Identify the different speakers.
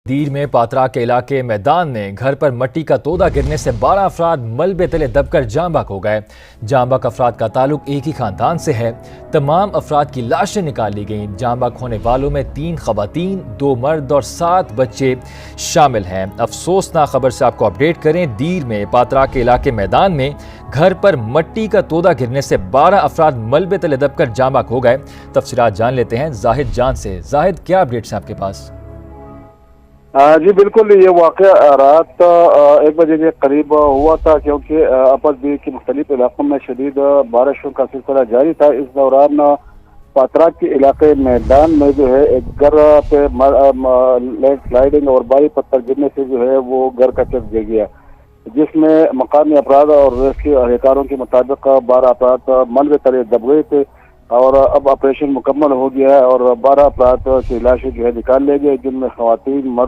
Speaker 1: दीर में पात्रा के इलाके मैदान में घर पर मट्टी का तोदा गिरने से 12 अफराद मलबे तले दबकर जाँ बाक हो गए। जाँ बाक अफराद का ताल्लुक एक ही खानदान से है। तमाम अफराद की लाशें निकाल ली गईं। जाँ बाक होने वालों में 3 खवातीन, 2 मर्द और 7 बच्चे शामिल हैं। अफसोसनाक खबर से आपको अपडेट करें, दीर में पात्रा के इलाके मैदान में घर पर मट्टी का तोदा गिरने से 12 अफराद मलबे तले दबकर जाँ बाक हो गए। तफसीलात जान लेते हैं जाहिद जान से। जाहिद, क्या अपडेट्स हैं आपके पास?
Speaker 2: जी बिल्कुल, ये वाक़या रात 1 बजे के करीब हुआ था, क्योंकि अपर दीर के मुख्तलिफ इलाकों में शदीद बारिशों का सिलसिला जारी था। इस दौरान पात्रा के इलाके मैदान में जो है एक घर पे लैंड स्लाइडिंग और भारी पत्थर गिरने से जो है वो घर का छत गिर गया, जिसमें मकामी अपराध और रेस्क्यू अधिकारियों के मुताबिक 12 अफराद मलबे तले दब गए थे और अब ऑपरेशन मुकम्मल हो गया है और 12 अफराद की लाशें जो है निकाल ले गए, जिनमें खवातीन, मर्द